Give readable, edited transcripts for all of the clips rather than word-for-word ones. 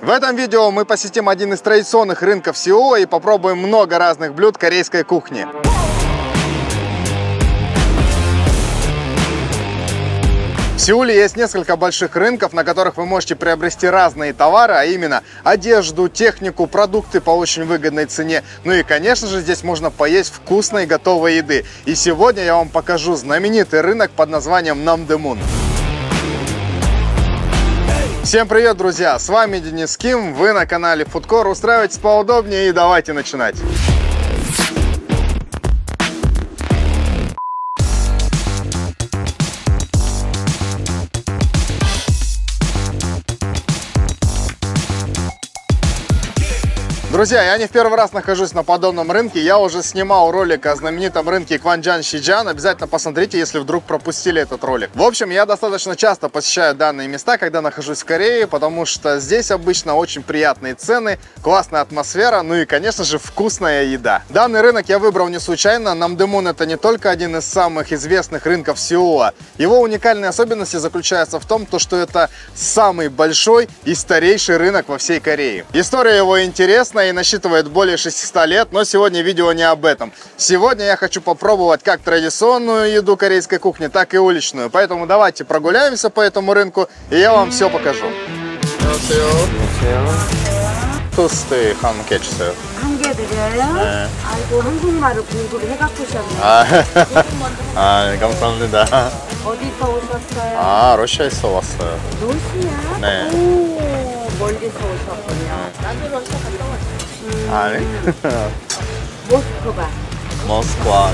В этом видео мы посетим один из традиционных рынков Сеула и попробуем много разных блюд корейской кухни. В Сеуле есть несколько больших рынков, на которых вы можете приобрести разные товары, а именно одежду, технику, продукты по очень выгодной цене. Ну и, конечно же, здесь можно поесть вкусной готовой еды. И сегодня я вам покажу знаменитый рынок под названием Намдэмун. Всем привет, друзья! С вами Денис Ким, вы на канале Foodcore. Устраивайтесь поудобнее и давайте начинать. Друзья, я не в первый раз нахожусь на подобном рынке. Я уже снимал ролик о знаменитом рынке Кванджан-Сиджан. Обязательно посмотрите, если вдруг пропустили этот ролик. В общем, я достаточно часто посещаю данные места, когда нахожусь в Корее, потому что здесь обычно очень приятные цены, классная атмосфера, ну и, конечно же, вкусная еда. Данный рынок я выбрал не случайно. Намдэмун — это не только один из самых известных рынков Сеула. Его уникальные особенности заключаются в том, что это самый большой и старейший рынок во всей Корее. История его интересная и насчитывает более 600 лет, но сегодня видео не об этом. Сегодня я хочу попробовать как традиционную еду корейской кухни, так и уличную. Поэтому давайте прогуляемся по этому рынку, и я вам все покажу. 토스트 한 개 주세요. 한 개 드려요? 네. 아이고, 한국말을 공부를 해갖고 오셨네요. 아, 감사합니다. 어디서 오셨어요? 아, 러시아에서 왔어요. 러시아? 네. 오, 멀리서 오셨군요. 나도 러시아 갔다 왔어. 아니? 모스크바. 모스크바.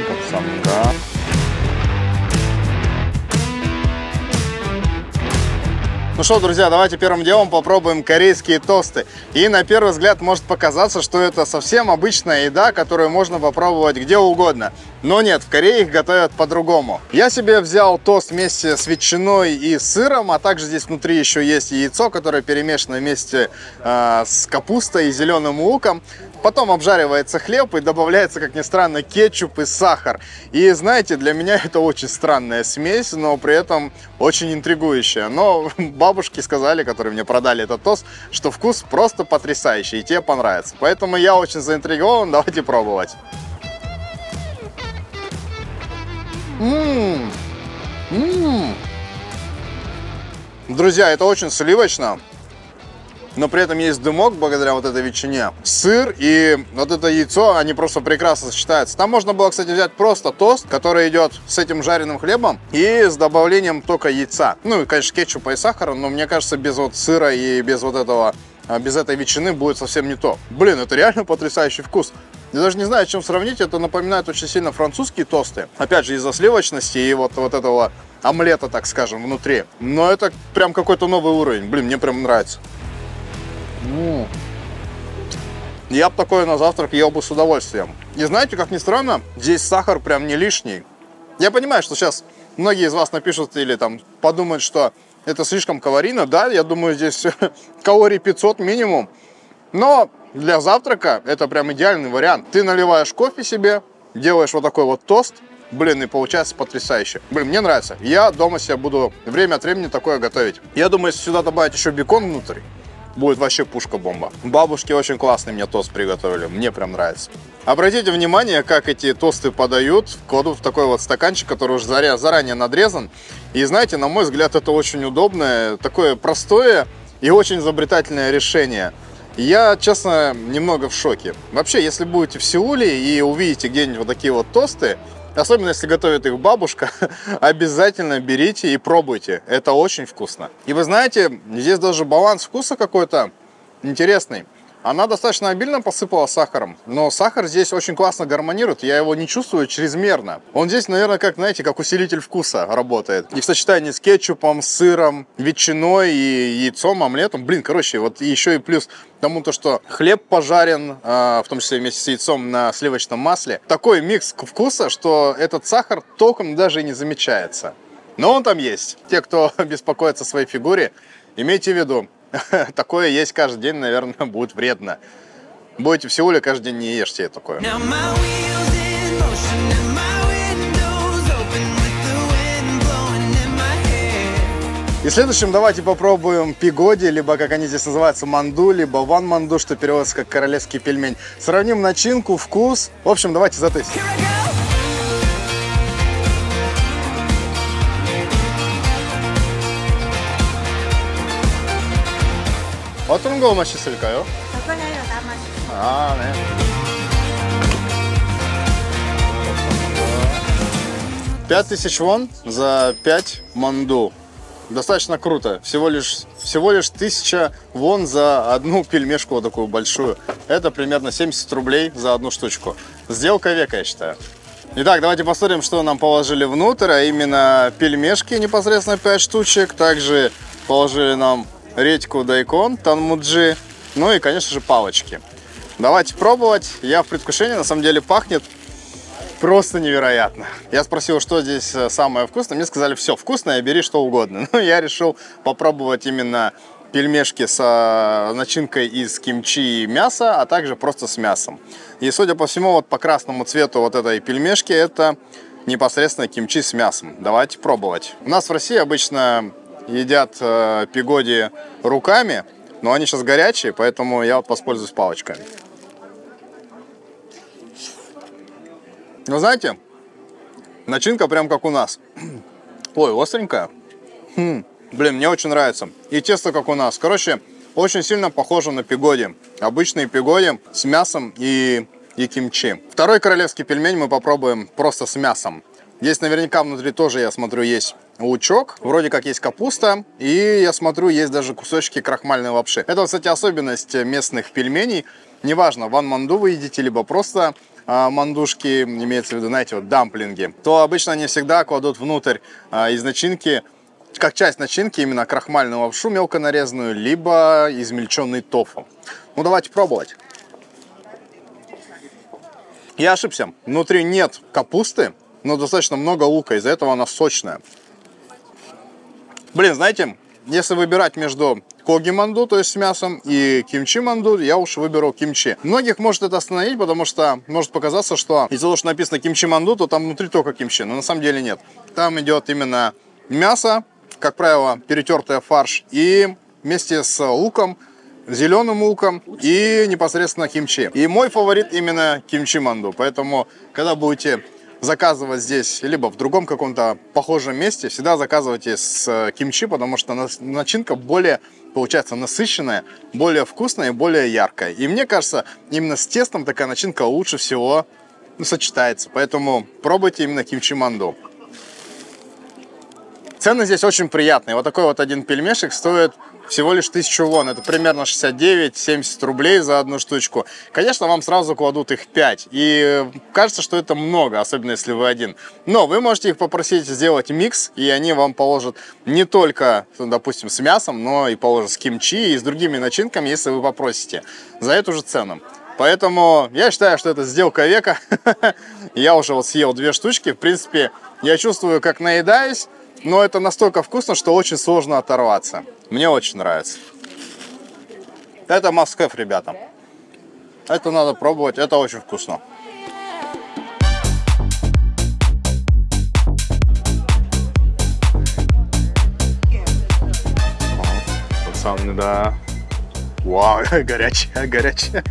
감사합니다. Ну что, друзья, давайте первым делом попробуем корейские тосты. И на первый взгляд может показаться, что это совсем обычная еда, которую можно попробовать где угодно. Но нет, в Корее их готовят по-другому. Я себе взял тост вместе с ветчиной и сыром, а также здесь внутри еще есть яйцо, которое перемешано вместе с капустой и зеленым луком. Потом обжаривается хлеб и добавляется, как ни странно, кетчуп и сахар. И знаете, для меня это очень странная смесь, но при этом очень интригующая. Но бабушки сказали, которые мне продали этот тост, что вкус просто потрясающий и тебе понравится. Поэтому я очень заинтригован, давайте пробовать. Друзья, это очень сливочно. Но при этом есть дымок благодаря вот этой ветчине. Сыр и вот это яйцо, они просто прекрасно сочетаются. Там можно было, кстати, взять просто тост, который идет с этим жареным хлебом и с добавлением только яйца. Ну и, конечно, кетчупа и сахара, но мне кажется, без вот сыра и без вот этого, без этой ветчины будет совсем не то. Блин, это реально потрясающий вкус. Я даже не знаю, чем сравнить. Это напоминает очень сильно французские тосты. Опять же, из-за сливочности и вот этого омлета, так скажем, внутри. Но это прям какой-то новый уровень. Блин, мне прям нравится. Я бы такое на завтрак ел бы с удовольствием. И знаете, как ни странно, здесь сахар прям не лишний. Я понимаю, что сейчас многие из вас напишут или там подумают, что это слишком калорийно. Да, я думаю, здесь калорий 500 минимум. Но для завтрака это прям идеальный вариант. Ты наливаешь кофе себе, делаешь вот такой вот тост. Блин, и получается потрясающе. Блин, мне нравится. Я дома себе буду время от времени такое готовить. Я думаю, если сюда добавить еще бекон внутрь, будет вообще пушка-бомба. Бабушки очень классный мне тост приготовили. Мне прям нравится. Обратите внимание, как эти тосты подают. Кладут в такой вот стаканчик, который уже заранее надрезан. И знаете, на мой взгляд, это очень удобное, такое простое и очень изобретательное решение. Я, честно, немного в шоке. Вообще, если будете в Сеуле и увидите где-нибудь вот такие вот тосты, особенно если готовит их бабушка, обязательно берите и пробуйте. Это очень вкусно. И вы знаете, здесь даже баланс вкуса какой-то интересный. Она достаточно обильно посыпала сахаром, но сахар здесь очень классно гармонирует, я его не чувствую чрезмерно. Он здесь, наверное, как, знаете, как усилитель вкуса работает. И в сочетании с кетчупом, сыром, ветчиной и яйцом, омлетом. Блин, короче, вот еще и плюс к тому, что хлеб пожарен, в том числе вместе с яйцом на сливочном масле. Такой микс вкуса, что этот сахар толком даже и не замечается. Но он там есть. Те, кто беспокоится о своей фигуре, имейте в виду, такое есть каждый день, наверное, будет вредно. будете в Сеуле, каждый день не ешьте такое. И следующим давайте попробуем пигоди, либо, как они здесь называются, манду, либо ван манду, что переводится как королевский пельмень. Сравним начинку, вкус. В общем, давайте затестим. 어떤 거 맛있을까요? 저거는 다 맛있어. 아, 네. 5000 вон за 5 манду. Достаточно круто. Всего лишь 1000 вон за одну пельмешку вот такую большую. Это примерно 70 рублей за одну штучку. Сделка века, я считаю. Итак, давайте посмотрим, что нам положили внутрь. А именно пельмешки непосредственно 5 штучек. Также положили нам редьку дайкон, танмуджи. Ну и, конечно же, палочки. Давайте пробовать. Я в предвкушении. На самом деле пахнет просто невероятно. Я спросил, что здесь самое вкусное. Мне сказали, все вкусное, бери что угодно. Но я решил попробовать именно пельмешки с начинкой из кимчи и мяса, а также просто с мясом. И судя по всему, вот по красному цвету вот этой пельмешки, это непосредственно кимчи с мясом. Давайте пробовать. У нас в России обычно едят пигоди руками, но они сейчас горячие, поэтому я вот воспользуюсь палочками. Ну, знаете, начинка прям как у нас. Ой, остренькая. Блин, мне очень нравится. И тесто как у нас. Короче, очень сильно похоже на пигоди. Обычные пигоди с мясом и кимчи. Второй королевский пельмень мы попробуем просто с мясом. Здесь наверняка внутри тоже, я смотрю, есть лучок. Вроде как есть капуста. И я смотрю, есть даже кусочки крахмальной лапши. Это, кстати, особенность местных пельменей. Неважно, ван манду вы едите, либо просто мандушки, имеется в виду, знаете, вот дамплинги, то обычно они всегда кладут внутрь из начинки, как часть начинки, именно крахмальную лапшу мелко нарезанную, либо измельченный тофу. Ну, давайте пробовать. Я ошибся. Внутри нет капусты, но достаточно много лука, из-за этого она сочная. Блин, знаете, если выбирать между коги манду, то есть с мясом, и кимчи манду, я уж выберу кимчи. Многих может это остановить, потому что может показаться, что из-за того, что написано кимчи манду, то там внутри только кимчи. Но на самом деле нет. Там идет именно мясо, как правило, перетертое в фарш, и вместе с луком, зеленым луком и непосредственно кимчи. И мой фаворит именно кимчи манду. Поэтому, когда будете заказывать здесь, либо в другом каком-то похожем месте, всегда заказывайте с кимчи, потому что начинка более, получается, насыщенная, более вкусная и более яркая. И мне кажется, именно с тестом такая начинка лучше всего сочетается. Поэтому пробуйте именно кимчи манду. Цены здесь очень приятные. Вот такой вот один пельмешек стоит всего лишь 1000 вон. Это примерно 69-70 рублей за одну штучку. Конечно, вам сразу кладут их 5. И кажется, что это много, особенно если вы один. Но вы можете их попросить сделать микс, и они вам положат не только, допустим, с мясом, но и положат с кимчи и с другими начинками, если вы попросите, за эту же цену. Поэтому я считаю, что это сделка века. Я уже вот съел 2 штучки. В принципе, я чувствую, как наедаюсь. Но это настолько вкусно, что очень сложно оторваться. Мне очень нравится. Это must-have, ребята. Это надо пробовать, это очень вкусно. Пацаны, да. Вау, горячая, горячая.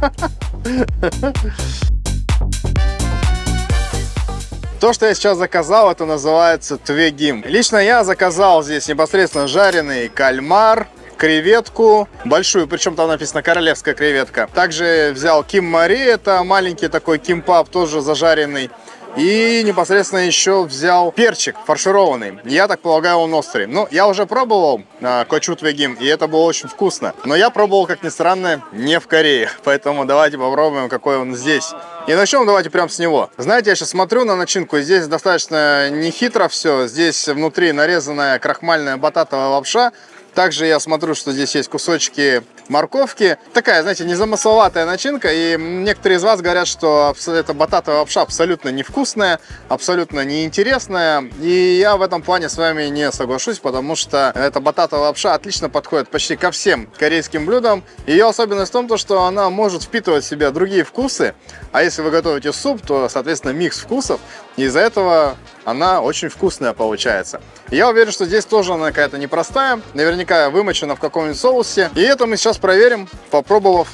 То, что я сейчас заказал, это называется твегим. Лично я заказал здесь непосредственно жареный кальмар, креветку большую, причем там написано королевская креветка. Также взял ким-мари, это маленький такой кимпап, тоже зажаренный. И непосредственно еще взял перчик фаршированный. Я так полагаю, он острый. Ну, я уже пробовал кочу твегим, и это было очень вкусно. Но я пробовал, как ни странно, не в Корее. Поэтому давайте попробуем, какой он здесь. И начнем давайте прям с него. Знаете, я сейчас смотрю на начинку, и здесь достаточно нехитро все. Здесь внутри нарезанная крахмальная бататовая лапша. Также я смотрю, что здесь есть кусочки морковки. Такая, знаете, незамысловатая начинка. И некоторые из вас говорят, что эта бататовая лапша абсолютно невкусная, абсолютно неинтересная. И я в этом плане с вами не соглашусь, потому что эта бататовая лапша отлично подходит почти ко всем корейским блюдам. Ее особенность в том, что она может впитывать в себя другие вкусы. А если вы готовите суп, то, соответственно, микс вкусов. И из-за этого она очень вкусная получается. Я уверен, что здесь тоже она какая-то непростая. Наверняка вымочена в каком-нибудь соусе. И это мы сейчас проверим, попробовав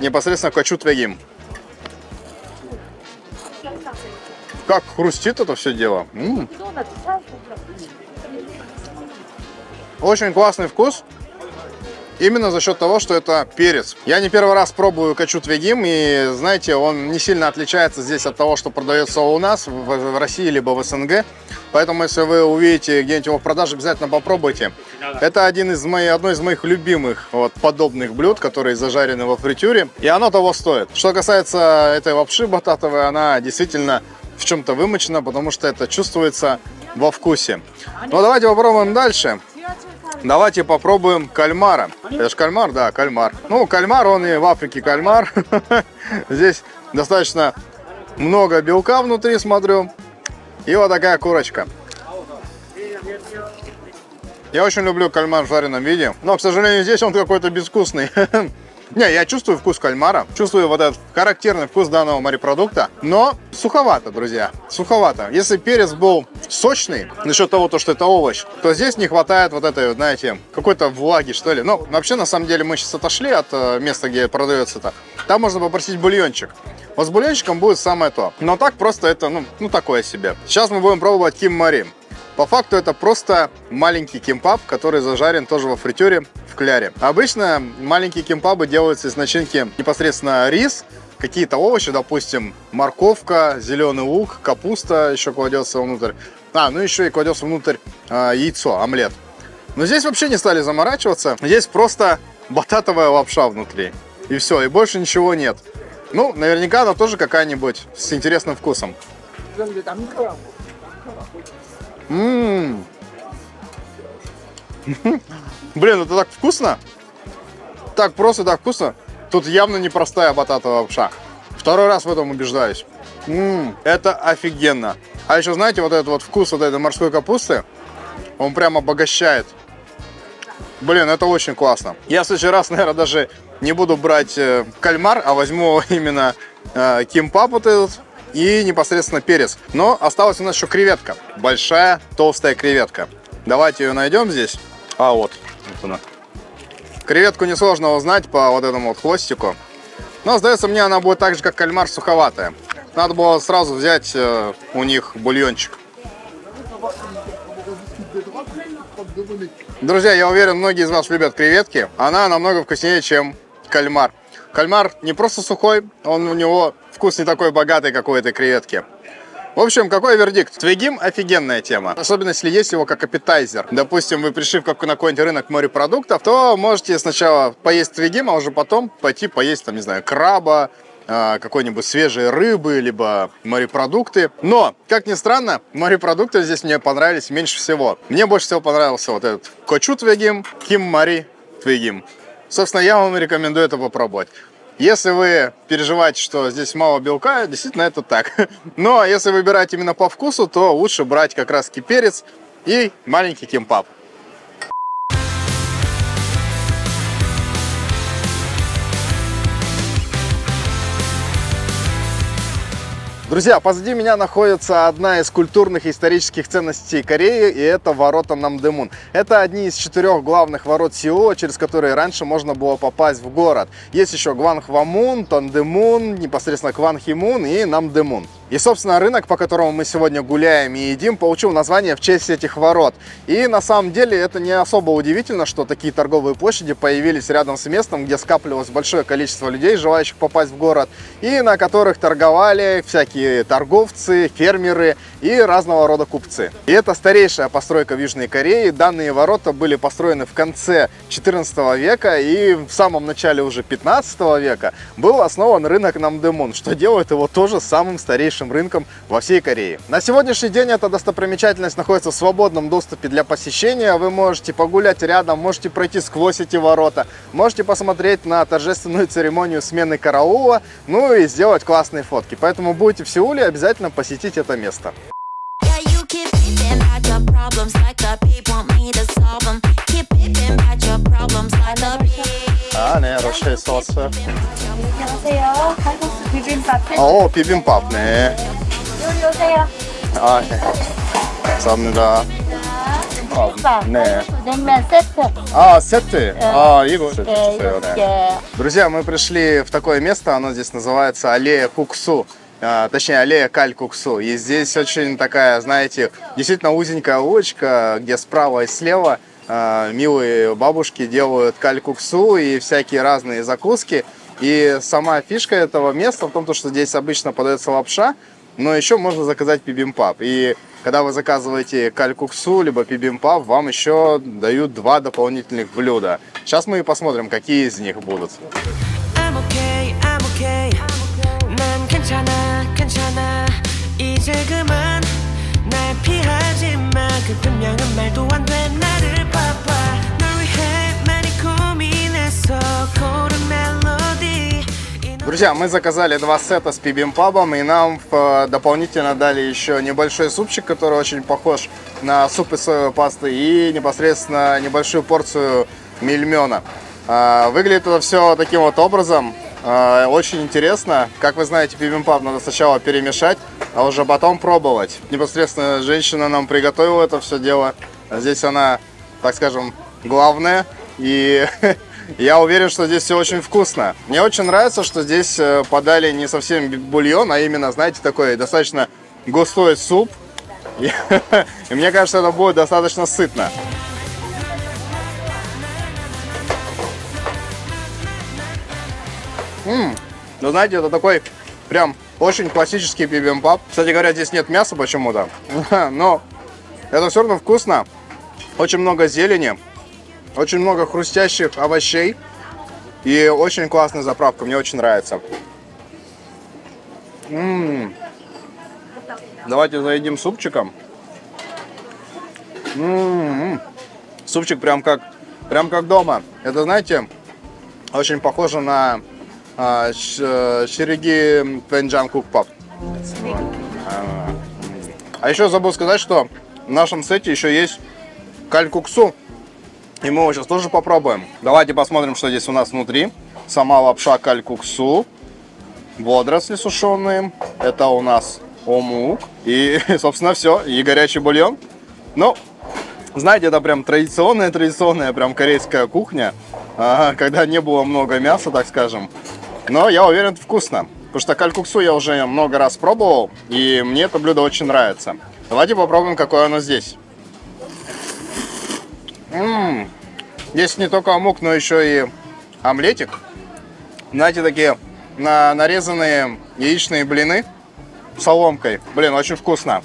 непосредственно кочут вегим. Как хрустит это все дело. Очень классный вкус. Именно за счет того, что это перец. Я не первый раз пробую кочут вегим, и, знаете, он не сильно отличается здесь от того, что продается у нас в России, либо в СНГ. Поэтому, если вы увидите где-нибудь его в продаже, обязательно попробуйте. Это одно из моих любимых подобных блюд, которые зажарены во фритюре, и оно того стоит. Что касается этой лапши бататовой, она действительно в чем-то вымочена, потому что это чувствуется во вкусе. Но давайте попробуем дальше. Давайте попробуем кальмара. Это же кальмар? Да, кальмар. Ну, кальмар, он и в Африке кальмар. Здесь достаточно много белка внутри, смотрю. И вот такая курочка. Я очень люблю кальмар в жареном виде. Но, к сожалению, здесь он какой-то безвкусный. Не, я чувствую вкус кальмара, чувствую вот этот характерный вкус данного морепродукта, но суховато, друзья, суховато. Если перец был сочный, за счет того, что это овощ, то здесь не хватает вот этой, знаете, какой-то влаги, что ли. Ну, вообще, на самом деле, мы сейчас отошли от места, где продается это. Там можно попросить бульончик. Вот с бульончиком будет самое то. Но так просто это, ну такое себе. Сейчас мы будем пробовать ким-мари. По факту это просто маленький кимпап, который зажарен тоже во фритюре в кляре. Обычно маленькие кимпабы делаются из начинки непосредственно рис, какие-то овощи, допустим, морковка, зеленый лук, капуста еще кладется внутрь. Ну еще и кладется внутрь яйцо, омлет. Но здесь вообще не стали заморачиваться. Здесь просто бататовая лапша внутри. И все, и больше ничего нет. Ну, наверняка она тоже какая-нибудь с интересным вкусом. Блин, это так вкусно. Так просто, так вкусно. Тут явно непростая бататовая лапша. Второй раз в этом убеждаюсь. Это офигенно. А еще, знаете, вот этот вот вкус вот этой морской капусты, он прям обогащает. Блин, это очень классно. Я в следующий раз, наверное, даже не буду брать кальмар, а возьму именно кимпап вот этот. И непосредственно перец. Но осталась у нас еще креветка. Большая, толстая креветка. Давайте ее найдем здесь. Вот она. Креветку несложно узнать по вот этому вот хвостику. Но, сдается мне, она будет так же, как кальмар, суховатая. Надо было сразу взять у них бульончик. Друзья, я уверен, многие из вас любят креветки. Она намного вкуснее, чем кальмар. Кальмар не просто сухой, у него вкус не такой богатый, как у этой креветки. В общем, какой вердикт? Твегим офигенная тема. Особенно, если есть его как аппетайзер. Допустим, вы пришли на какой-нибудь рынок морепродуктов, то можете сначала поесть твегим, а уже потом пойти поесть, там, не знаю, краба, какой-нибудь свежей рыбы, либо морепродукты. Но, как ни странно, морепродукты здесь мне понравились меньше всего. Мне больше всего понравился вот этот кочут вегим, ким-мари твегим. Собственно, я вам рекомендую это попробовать. Если вы переживаете, что здесь мало белка, действительно это так. Но если выбирать именно по вкусу, то лучше брать как раз перец и маленький кимпап. Друзья, позади меня находится одна из культурных и исторических ценностей Кореи, и это ворота Намдэмун. Это одни из 4 главных ворот Сеула, через которые раньше можно было попасть в город. Есть еще Гванхвамун, Тондэмун, непосредственно Кванхимун и Намдэмун. И, собственно, рынок, по которому мы сегодня гуляем и едим, получил название в честь этих ворот. И на самом деле это не особо удивительно, что такие торговые площади появились рядом с местом, где скапливалось большое количество людей, желающих попасть в город, и на которых торговали всякие торговцы, фермеры и разного рода купцы. И это старейшая постройка в Южной Корее. Данные ворота были построены в конце 14 века, и в самом начале уже 15 века был основан рынок Намдэмун, что делает его тоже самым старейшим крупнейшим рынком во всей Корее. На сегодняшний день эта достопримечательность находится в свободном доступе для посещения. Вы можете погулять рядом, можете пройти сквозь эти ворота, можете посмотреть на торжественную церемонию смены караула, ну и сделать классные фотки. Поэтому будете в Сеуле, обязательно посетить это место. 네, 러시아에 왔어요. 안녕하세요. 칼국수 비빔밥. 비빔밥, 네. 요리 오세요. 네. 감사합니다. 비빔밥, 네. 칼국수, 냉면 세트. Сеты. Его 주세요, да. Друзья, мы пришли в такое место, оно здесь называется аллея Куксу. Точнее, аллея Калькуксу. И здесь очень такая, знаете, действительно узенькая улочка, где справа и слева милые бабушки делают калькуксу и всякие разные закуски. И сама фишка этого места в том, что здесь обычно подается лапша, но еще можно заказать бибимпап. И когда вы заказываете калькуксу либо бибимпап, вам еще дают 2 дополнительных блюда. Сейчас мы и посмотрим, какие из них будут. Друзья, мы заказали 2 сета с бибимпабом, и нам дополнительно дали еще небольшой супчик, который очень похож на суп из соевой пасты, и непосредственно небольшую порцию мельмена. Выглядит это все таким вот образом. Очень интересно. Как вы знаете, бибимпап надо сначала перемешать, а уже потом пробовать. Непосредственно женщина нам приготовила это все дело. Здесь она, так скажем, главная. И я уверен, что здесь все очень вкусно. Мне очень нравится, что здесь подали не совсем бульон, а именно, знаете, такой достаточно густой суп. И мне кажется, это будет достаточно сытно. Ну, знаете, это такой прям очень классический бибимпап. Кстати говоря, здесь нет мяса почему-то, но это все равно вкусно. Очень много зелени, очень много хрустящих овощей и очень классная заправка. Мне очень нравится. Давайте заедим супчиком. Супчик прям как дома. Это, знаете, очень похоже на Шириги Пенджан Кукпап. А еще забыл сказать, что в нашем сете еще есть калькуксу. И мы его сейчас тоже попробуем. Давайте посмотрим, что здесь у нас внутри. Сама лапша калькуксу. Водоросли сушеные. Это у нас омук. И, собственно, все. И горячий бульон. Ну, знаете, это прям традиционная прям корейская кухня. Когда не было много мяса, так скажем. Но я уверен, это вкусно. Потому что калькуксу я уже много раз пробовал. И мне это блюдо очень нравится. Давайте попробуем, какое оно здесь. Здесь не только омук, но еще и омлетик. Знаете, такие нарезанные яичные блины с соломкой. Блин, очень вкусно.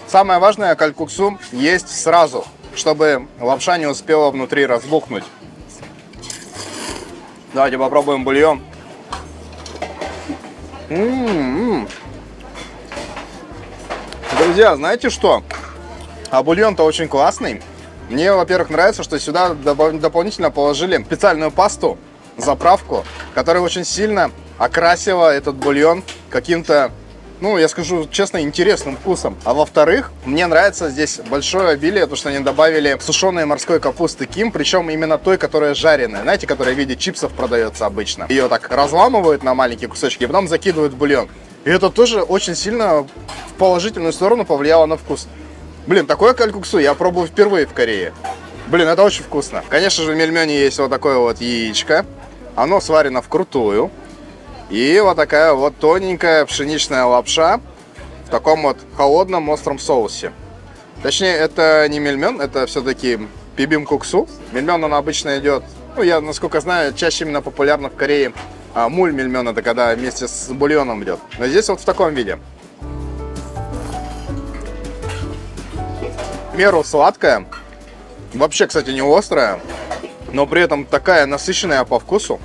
Самое важное, калькуксу есть сразу, чтобы лапша не успела внутри разбухнуть. Давайте попробуем бульон. Друзья, знаете что? А бульон-то очень классный. Мне, во-первых, нравится, что сюда дополнительно положили специальную пасту, заправку, которая очень сильно окрасила этот бульон каким-то, ну, я скажу честно, интересным вкусом. А во-вторых, мне нравится здесь большое обилие, то, что они добавили сушеной морской капусты ким, причем именно той, которая жареная. Знаете, которая в виде чипсов продается обычно. Ее так разламывают на маленькие кусочки и потом закидывают в бульон. И это тоже очень сильно в положительную сторону повлияло на вкус. Блин, такое калькуксу я пробую впервые в Корее. Блин, это очень вкусно. Конечно же, в мельмене есть вот такое вот яичко. Оно сварено вкрутую. И вот такая вот тоненькая пшеничная лапша в таком вот холодном остром соусе. Точнее, это не мельмен, это все-таки бибимкуксу. Мельмен, он обычно идет, ну, я, насколько знаю, чаще именно популярно в Корее. Муль мельмен, это когда вместе с бульоном идет. Но здесь вот в таком виде. В меру сладкая. Вообще, кстати, не острая. Но при этом такая насыщенная по вкусу.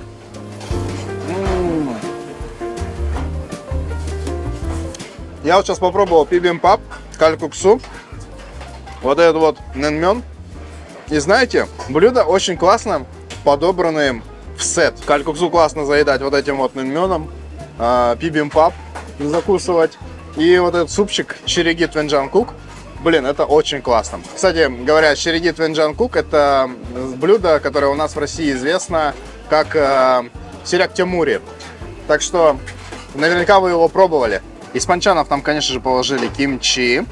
Я вот сейчас попробовал бибимбап, калькуксу, вот этот вот нэнмён. И знаете, блюда очень классно подобраны в сет. Калькуксу классно заедать вот этим вот нэнмёном, бибимбап закусывать. И вот этот супчик череги твенджанкук. Блин, это очень классно. Кстати говоря, череги твенджанкук — это блюдо, которое у нас в России известно как сиряк тямури. Так что наверняка вы его пробовали. Из панчанов там, конечно же, положили кимчи.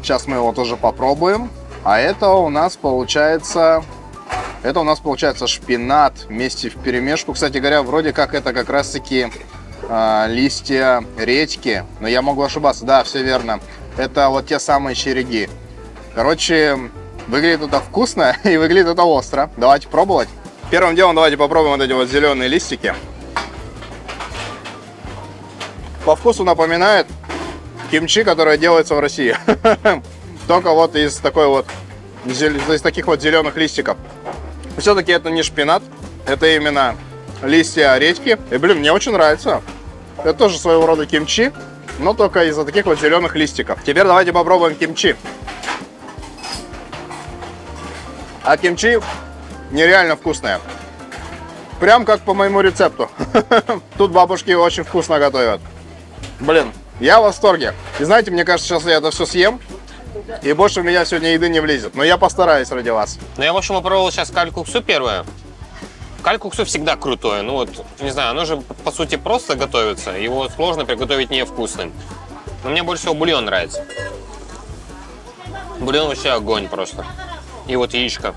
Сейчас мы его тоже попробуем. А это у нас получается шпинат вместе вперемешку. Кстати говоря, вроде как это как раз-таки листья редьки. Но я могу ошибаться. Да, все верно. Это вот те самые череги. Короче, выглядит это вкусно и выглядит это остро. Давайте пробовать. Первым делом давайте попробуем вот эти вот зеленые листики. По вкусу напоминает кимчи, которое делается в России. Только вот из таких вот зеленых листиков. Все-таки это не шпинат, это именно листья редьки. И, блин, мне очень нравится. Это тоже своего рода кимчи, но только из-за таких вот зеленых листиков. Теперь давайте попробуем кимчи. А кимчи нереально вкусные. Прям как по моему рецепту. Тут бабушки очень вкусно готовят. Блин, я в восторге. И знаете, мне кажется, сейчас я это все съем, и больше у меня сегодня еды не влезет. Но я постараюсь ради вас. Ну, я, в общем, попробовал сейчас калькуксу первое. Калькуксу всегда крутое. Ну, вот, не знаю, оно же, по сути, просто готовится. Его сложно приготовить невкусным. Но мне больше всего бульон нравится. Бульон вообще огонь просто. И вот яичко.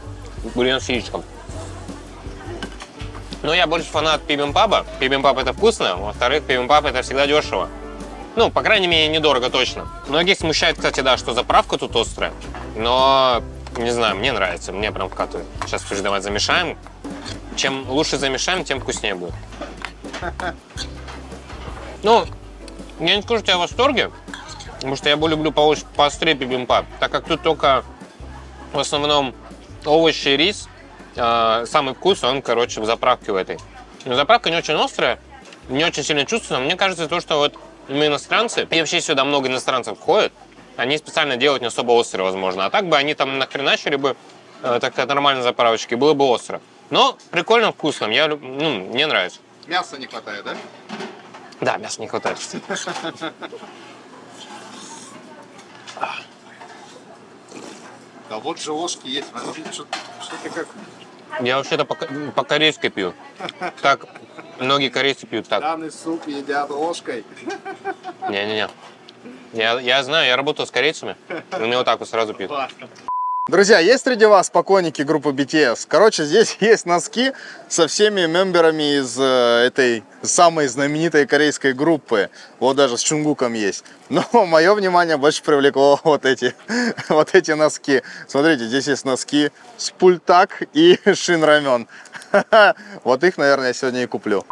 Бульон с яичком. Но я больше фанат бибимбапа. Бибимбап — это вкусно. Во-вторых, бибимбап — это всегда дешево. Ну, по крайней мере, недорого точно. Многих смущает, кстати, да, что заправка тут острая. Но, не знаю, мне нравится. Мне прям вкатывает. Сейчас тоже давай замешаем. Чем лучше замешаем, тем вкуснее будет. Ну, я не скажу, что я в восторге. Потому что я люблю поострее бибимбап. Так как тут только в основном овощи и рис. Самый вкус, он, короче, в заправке в этой. Но заправка не очень острая. Не очень сильно чувствуется. Мне кажется, то, что вот мы иностранцы, и вообще сюда много иностранцев входят, они специально делают не особо острые, возможно. А так бы они там нахреначили бы, так сказать, нормальной заправочки, было бы остро. Но прикольно, вкусно, мне нравится. Мяса не хватает, да? Да, мяса не хватает. Да вот же ложки есть, что ты как... Я вообще-то по-корейски пью. Так, многие корейцы пьют так. Данный суп едят ложкой. Не-не-не. Я знаю, я работал с корейцами, у меня вот так вот сразу пьют. Друзья, есть среди вас поклонники группы BTS? Короче, здесь есть носки со всеми мемберами из этой самой знаменитой корейской группы. Вот даже с Чунгуком есть. Но мое внимание больше привлекло вот эти носки. Смотрите, здесь есть носки с Пультак и Шин Рамен. Вот их, наверное, я сегодня и куплю.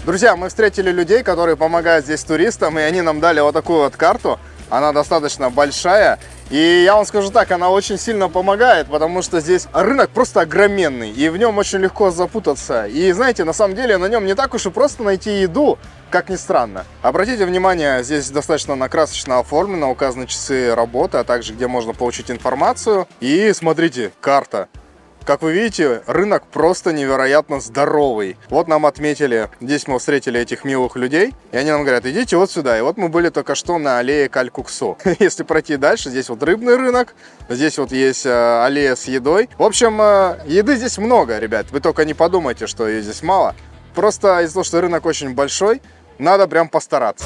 Друзья, мы встретили людей, которые помогают здесь туристам, и они нам дали вот такую вот карту. Она достаточно большая, и я вам скажу так, она очень сильно помогает, потому что здесь рынок просто огроменный, и в нем очень легко запутаться. И знаете, на самом деле на нем не так уж и просто найти еду, как ни странно. Обратите внимание, здесь достаточно накрасочно оформлено, указаны часы работы, а также где можно получить информацию. И смотрите, карта. Как вы видите, рынок просто невероятно здоровый. Вот нам отметили, здесь мы встретили этих милых людей, и они нам говорят, идите вот сюда. И вот мы были только что на аллее Калькуксу. Если пройти дальше, здесь вот рыбный рынок, здесь вот есть аллея с едой. В общем, еды здесь много, ребят. Вы только не подумайте, что ее здесь мало. Просто из-за того, что рынок очень большой, надо прям постараться.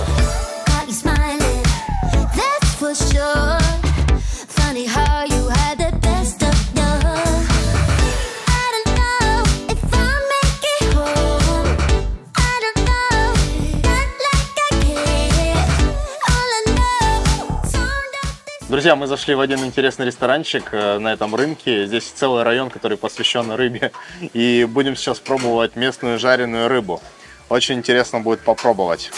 Друзья, мы зашли в один интересный ресторанчик на этом рынке. Здесь целый район, который посвящен рыбе. И будем сейчас пробовать местную жареную рыбу. Очень интересно будет попробовать.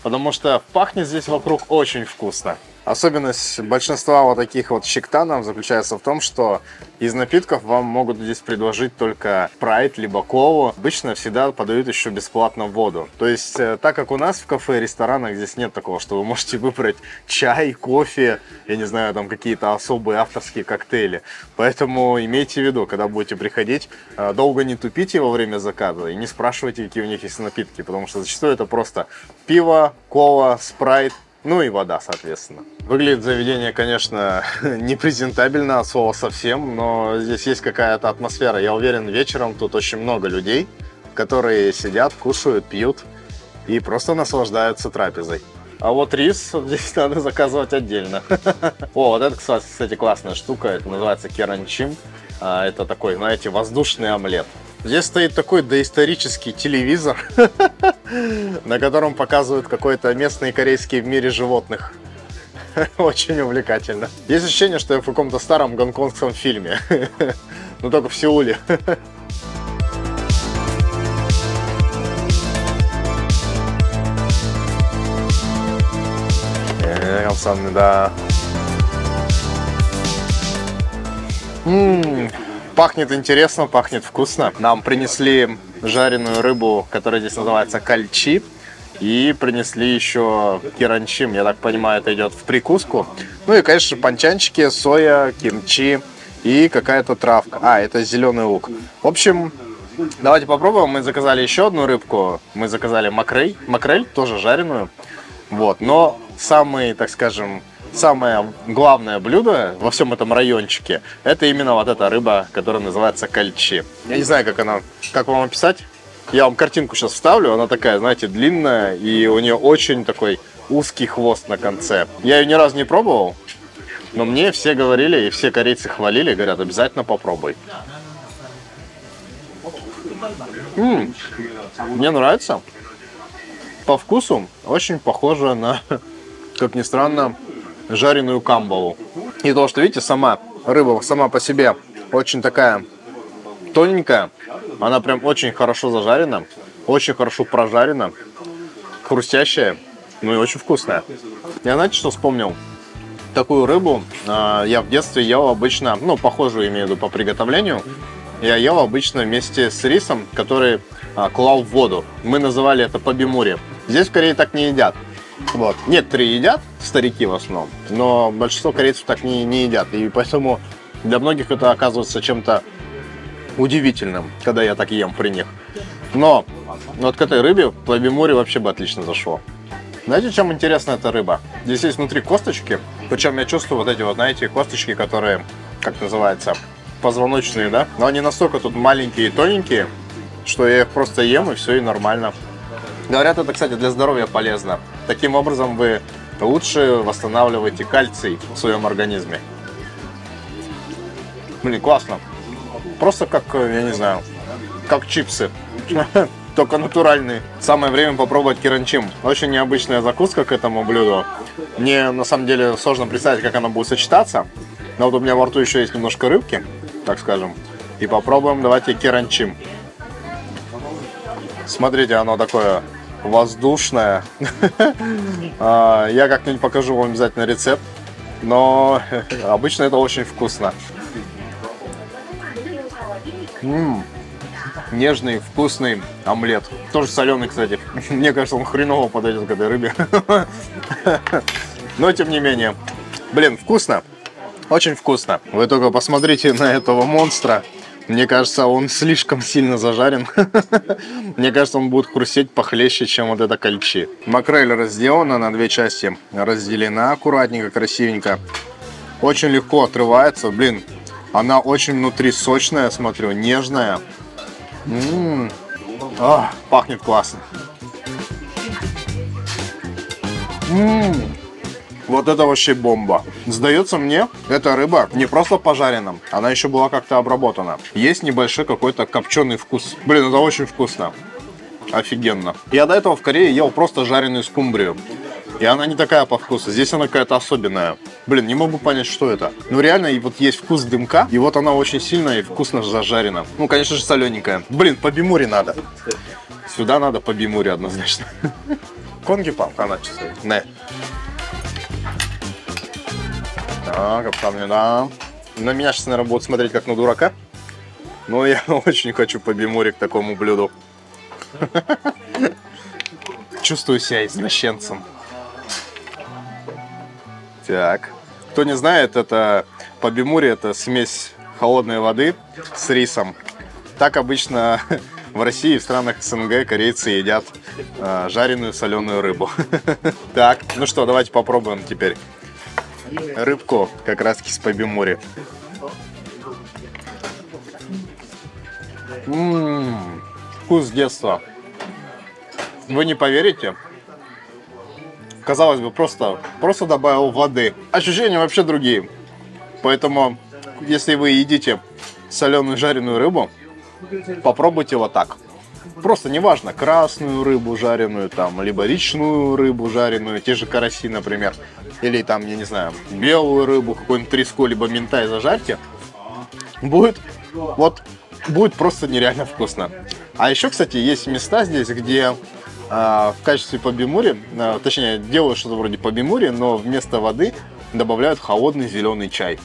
Потому что пахнет здесь вокруг очень вкусно. Особенность большинства вот таких вот щектанов заключается в том, что из напитков вам могут здесь предложить только спрайт либо колу. Обычно всегда подают еще бесплатно воду. То есть, так как у нас в кафе и ресторанах здесь нет такого, что вы можете выбрать чай, кофе, я не знаю, там какие-то особые авторские коктейли. Поэтому имейте в виду, когда будете приходить, долго не тупите во время заказа и не спрашивайте, какие у них есть напитки, потому что зачастую это просто пиво, кола, спрайт, ну и вода, соответственно. Выглядит заведение, конечно, не презентабельно от слова совсем, но здесь есть какая-то атмосфера. Я уверен, вечером тут очень много людей, которые сидят, кушают, пьют и просто наслаждаются трапезой. А вот рис здесь надо заказывать отдельно. О, вот это, кстати, классная штука. Это называется керанчим. Это такой, знаете, воздушный омлет. Здесь стоит такой доисторический телевизор, на котором показывают какой-то местные корейские в мире животных. Очень увлекательно. Есть ощущение, что я в каком-то старом гонконгском фильме, но только в Сеуле. Да. Пахнет интересно, пахнет вкусно. Нам принесли жареную рыбу, которая здесь называется кальчи. И принесли еще керанчим. Я так понимаю, это идет в прикуску. Ну и, конечно, панчанчики, соя, кимчи и какая-то травка. Это зеленый лук. В общем, давайте попробуем. Мы заказали еще одну рыбку. Мы заказали макрель, тоже жареную. Вот. Но самый, так скажем, самое главное блюдо во всем этом райончике — это именно вот эта рыба, которая называется кальчи. Я не знаю, как вам описать. Я вам картинку сейчас вставлю. Она такая, знаете, длинная, и у нее очень такой узкий хвост на конце. Я ее ни разу не пробовал, но мне все говорили, и все корейцы хвалили, говорят, обязательно попробуй. Мне нравится. По вкусу очень похоже на, как ни странно, жареную камбалу. И то, что, видите, сама рыба сама по себе очень такая тоненькая. Она прям очень хорошо зажарена, очень хорошо прожарена, хрустящая, ну и очень вкусная. Я, знаете, что вспомнил? Такую рыбу я в детстве ел обычно, ну, похожую имею в виду по приготовлению. Я ел обычно вместе с рисом, который клал в воду. Мы называли это пабимури. Здесь в Корее так не едят. Вот. Некоторые едят, старики в основном, но большинство корейцев так не едят. И поэтому для многих это оказывается чем-то удивительным, когда я так ем при них. Но вот к этой рыбе пабимури вообще бы отлично зашло. Знаете, чем интересна эта рыба? Здесь есть внутри косточки, причем я чувствую вот эти вот, знаете, косточки, которые, как называется, позвоночные, да? Но они настолько тут маленькие и тоненькие, что я их просто ем, и все, и нормально. Говорят, это, кстати, для здоровья полезно. Таким образом вы лучше восстанавливаете кальций в своем организме. Блин, классно. Просто как, я не знаю, как чипсы. Только натуральные. Самое время попробовать керанчим. Очень необычная закуска к этому блюду. Мне, на самом деле, сложно представить, как она будет сочетаться. Но вот у меня во рту еще есть немножко рыбки, так скажем. И попробуем, давайте, керанчим. Смотрите, оно такое воздушное. Я как-нибудь покажу вам обязательно рецепт. Но обычно это очень вкусно. Нежный, вкусный омлет. Тоже соленый, кстати. Мне кажется, он хреново подойдет к этой рыбе. Но тем не менее. Блин, вкусно. Очень вкусно. Вы только посмотрите на этого монстра. Мне кажется, он слишком сильно зажарен. Мне кажется, он будет хрустеть похлеще, чем вот это кальчи. Макрель разделана на две части. Разделена аккуратненько, красивенько. Очень легко отрывается. Блин, она очень внутри сочная, смотрю, нежная. Пахнет классно. Вот это вообще бомба. Сдается мне, эта рыба не просто пожарена, она еще была как-то обработана. Есть небольшой какой-то копченый вкус. Блин, это очень вкусно. Офигенно. Я до этого в Корее ел просто жареную скумбрию. И она не такая по вкусу. Здесь она какая-то особенная. Блин, не могу понять, что это. Ну реально, и вот есть вкус дымка. И вот она очень сильная и вкусно зажарена. Ну, конечно же, солененькая. Блин, пабимури надо. Сюда надо пабимури однозначно. Конгипам, она часовой. Не. Да, каптаны, да. На меня сейчас, наверное, будут смотреть как на дурака. Но я очень хочу побимури к такому блюду. Чувствую себя извращенцем. Так. Кто не знает, это побимури, это смесь холодной воды с рисом. Так обычно в России и в странах СНГ корейцы едят жареную соленую рыбу. Так, ну что, давайте попробуем теперь рыбку как раз с побимури. Вкус детства. Вы не поверите? Казалось бы, просто добавил воды. Ощущения вообще другие. Поэтому, если вы едите соленую жареную рыбу, попробуйте вот так. Просто неважно, красную рыбу жареную, там, либо речную рыбу жареную, те же караси, например. Или там, я не знаю, белую рыбу, какую-нибудь треску, либо минтай зажарьте. Будет просто нереально вкусно. А еще, кстати, есть места здесь, где в качестве побимури, точнее, делают что-то вроде побимури, но вместо воды добавляют холодный зеленый чай.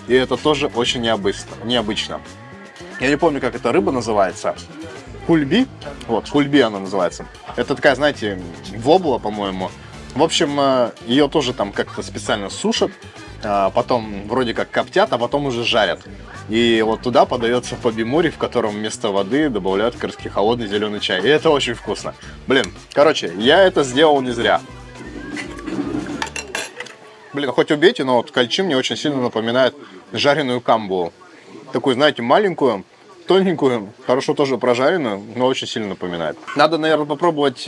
И это тоже очень необычно. Я не помню, как эта рыба называется. Кульби. Вот, кульби она называется. Это такая, знаете, вобла, по-моему. В общем, ее тоже там как-то специально сушат, потом вроде как коптят, а потом уже жарят. И вот туда подается побимури, в котором вместо воды добавляют как раз холодный зеленый чай. И это очень вкусно. Блин, короче, я это сделал не зря. Блин, хоть убейте, но вот кальчи мне очень сильно напоминает жареную камбу. Такую, знаете, маленькую, тоненькую, хорошо тоже прожаренную, но очень сильно напоминает. Надо, наверное, попробовать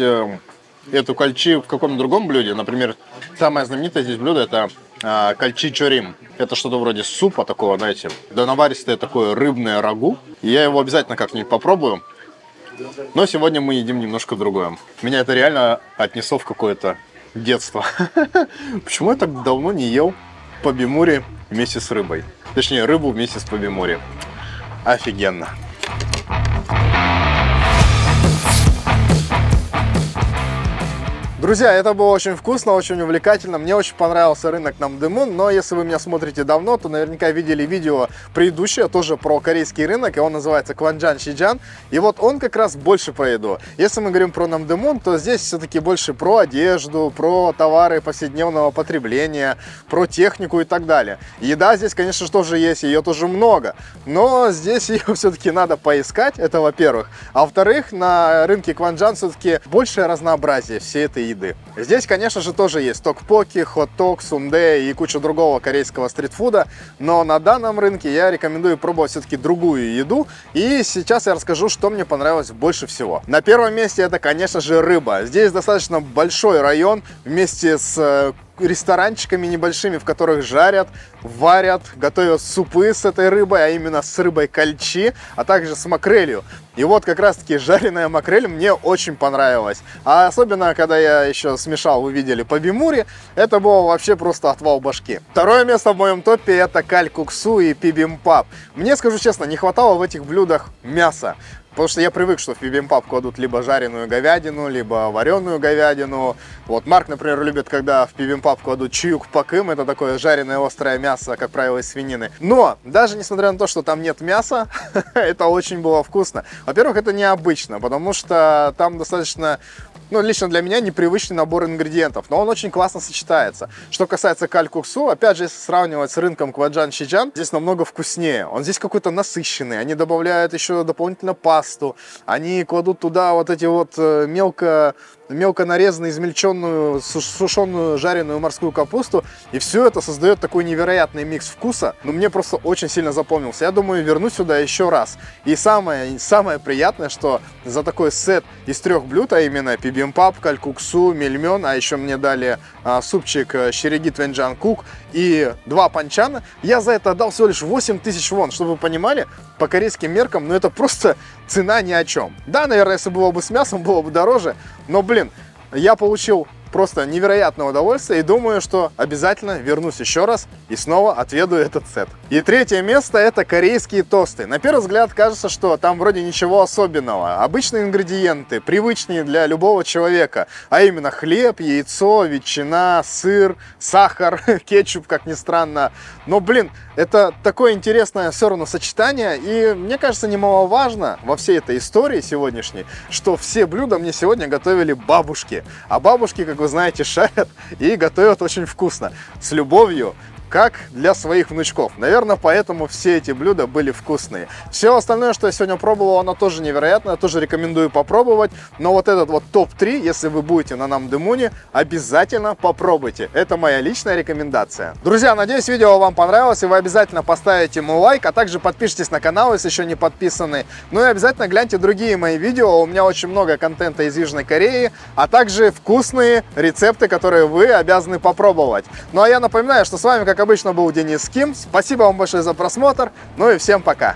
эту кальчи в каком-то другом блюде. Например, самое знаменитое здесь блюдо — это кальчи чорим. Это что-то вроде супа такого, знаете, да, наваристое такое рыбное рагу. Я его обязательно как-нибудь попробую. Но сегодня мы едим немножко другое. Меня это реально отнесло в какое-то детство. Почему я так давно не ел побимури вместе с рыбой? Точнее, рыбу вместе с побимури. Офигенно. Друзья, это было очень вкусно, очень увлекательно. Мне очень понравился рынок Намдэмун, но если вы меня смотрите давно, то наверняка видели видео предыдущее, тоже про корейский рынок, и он называется Кванджан Сиджан. И вот он как раз больше про еду. Если мы говорим про Намдэмун, то здесь все-таки больше про одежду, про товары повседневного потребления, про технику и так далее. Еда здесь, конечно же, тоже есть, ее тоже много, но здесь ее все-таки надо поискать, это во-первых. А во-вторых, на рынке Кванджан все-таки большее разнообразие всей этой еды. Здесь, конечно же, тоже есть токпоки, хот-дог, сунде и куча другого корейского стритфуда, но на данном рынке я рекомендую пробовать все-таки другую еду, и сейчас я расскажу, что мне понравилось больше всего. На первом месте это, конечно же, рыба. Здесь достаточно большой район вместе с ресторанчиками небольшими, в которых жарят, варят, готовят супы с этой рыбой, а именно с рыбой кальчи, а также с макрелью. И вот как раз таки жареная макрель мне очень понравилась. А особенно, когда я еще смешал, вы видели, побимури, это было вообще просто отвал башки. Второе место в моем топе — это калькуксу и бибимпап. Мне, скажу честно, не хватало в этих блюдах мяса. Потому что я привык, что в бибимпап кладут либо жареную говядину, либо вареную говядину. Вот Марк, например, любит, когда в бибимпап кладут чуюк пакым. Это такое жареное острое мясо, как правило, из свинины. Но даже несмотря на то, что там нет мяса, это очень было вкусно. Во-первых, это необычно, потому что там достаточно, ну, лично для меня непривычный набор ингредиентов, но он очень классно сочетается. Что касается калькуксу, опять же, если сравнивать с рынком Кванджан Сиджан, здесь намного вкуснее. Он здесь какой-то насыщенный. Они добавляют еще дополнительно пасту. Они кладут туда вот эти вот мелко нарезанную, измельченную, сушеную, жареную морскую капусту. И все это создает такой невероятный микс вкуса. Но мне просто очень сильно запомнился. Я думаю, вернусь сюда еще раз. И самое приятное, что за такой сет из 3 блюд, а именно бибимпап, калькуксу, мельмен, а еще мне дали супчик щереги твенджан кук и 2 панчана, я за это отдал всего лишь 8000 вон. Чтобы вы понимали, по корейским меркам, ну это просто цена ни о чем. Да, наверное, если было бы с мясом, было бы дороже, но, блин, я получил просто невероятное удовольствие. И думаю, что обязательно вернусь еще раз и снова отведаю этот сет. И третье место — это корейские тосты. На первый взгляд кажется, что там вроде ничего особенного. Обычные ингредиенты, привычные для любого человека. А именно хлеб, яйцо, ветчина, сыр, сахар, кетчуп, как ни странно. Но, блин, это такое интересное все равно сочетание. И мне кажется, немаловажно во всей этой истории сегодняшней, что все блюда мне сегодня готовили бабушки. А бабушки, как вы знаете, шарят и готовят очень вкусно. С любовью, как для своих внучков. Наверное, поэтому все эти блюда были вкусные. Все остальное, что я сегодня пробовал, оно тоже невероятно. Я тоже рекомендую попробовать. Но вот этот вот топ-3, если вы будете на Намдемуне, обязательно попробуйте. Это моя личная рекомендация. Друзья, надеюсь, видео вам понравилось, и вы обязательно поставите ему лайк, а также подпишитесь на канал, если еще не подписаны. Ну и обязательно гляньте другие мои видео. У меня очень много контента из Южной Кореи, а также вкусные рецепты, которые вы обязаны попробовать. Ну а я напоминаю, что с вами, как обычно, был Денис Ким. Спасибо вам большое за просмотр. Ну и всем пока.